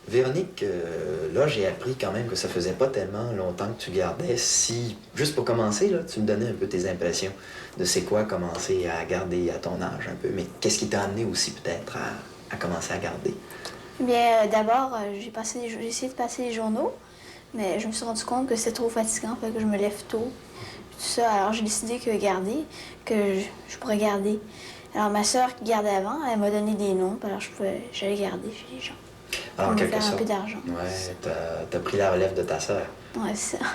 Véronique, là, j'ai appris quand même que ça faisait pas tellement longtemps que tu gardais. Si, juste pour commencer, là, tu me donnais un peu tes impressions de c'est quoi commencer à garder à ton âge un peu. Mais qu'est-ce qui t'a amené aussi peut-être à commencer à garder? Bien, d'abord, j'ai essayé de passer les journaux, mais je me suis rendu compte que c'était trop fatigant, fait que je me lève tôt. Tout ça, alors j'ai décidé que je pourrais garder. Alors ma sœur qui gardait avant, elle m'a donné des noms, puis alors j'allais garder chez les gens. Alors, Pour en me quelque faire un peu sorte, d'argent. ouais, t'as pris la relève de ta sœur. Ouais, c'est ça.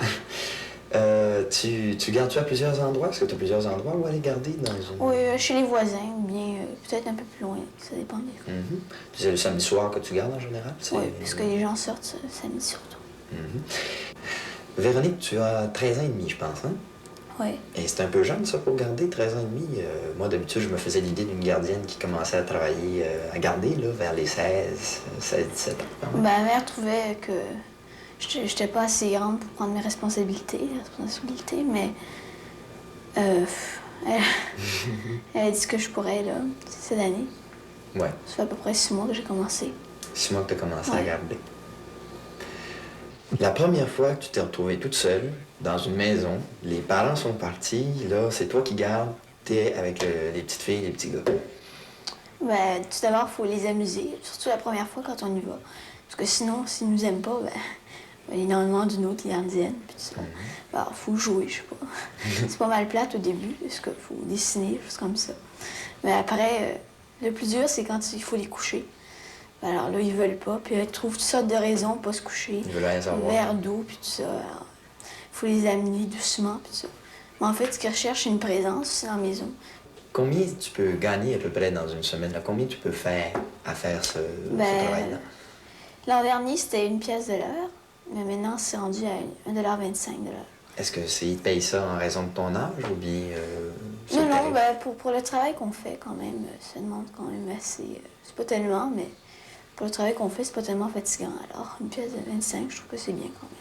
Tu gardes-tu à plusieurs endroits? Est-ce que tu as plusieurs endroits où aller garder dans une... Oui, chez les voisins, ou bien peut-être un peu plus loin, ça dépend des fois. Mhm. Puis c'est le samedi soir que tu gardes en général? Oui, parce que les gens sortent samedi surtout. Mhm. Véronique, tu as 13 ans et demi, je pense, hein? Oui. Et c'est un peu jeune, ça, pour garder 13 ans et demi. Moi, d'habitude, je me faisais l'idée d'une gardienne qui commençait à travailler, à garder, là, vers les 17 ans. Quand même. Ben, ma mère trouvait que j'étais pas assez grande pour prendre mes responsabilités, mais euh, elle, elle a dit que je pourrais, là, cette année. Ouais, Ça fait à peu près 6 mois que j'ai commencé. 6 mois que tu as commencé à Ouais. garder. La première fois que tu t'es retrouvée toute seule dans une maison, les parents sont partis, là, c'est toi qui gardes, t'es avec les petites filles, les petits gars. Ben, tout d'abord, il faut les amuser, surtout la première fois quand on y va. Parce que sinon, s'ils nous aiment pas, ils en demandent une autre gardienne, puis tout ça. Ben, faut jouer, je sais pas. C'est pas mal plate au début, parce qu'il faut dessiner, choses comme ça. Mais après, le plus dur, c'est quand il faut les coucher. Ben, alors là, ils veulent pas, puis ils trouvent toutes sortes de raisons pour pas se coucher. Ils veulent rien savoir. Un verre d'eau, puis tout ça. Alors, faut les amener doucement, puis tout ça. Mais en fait, ce qu'ils recherchent, c'est une présence aussi dans la maison. Combien tu peux gagner à peu près dans une semaine? Là? Combien tu peux faire à faire ce travail-là? L'an dernier, c'était 1 pièce de l'heure, mais maintenant, c'est rendu à 1,25 $ de l'heure. Est-ce ils te payent ça en raison de ton âge ou bien... c'est Non, le non, tarif? ben, pour le travail qu'on fait, quand même, ça demande quand même assez... c'est pas tellement, mais pour le travail qu'on fait, c'est pas tellement fatigant. Alors, 1,25 $, je trouve que c'est bien quand même.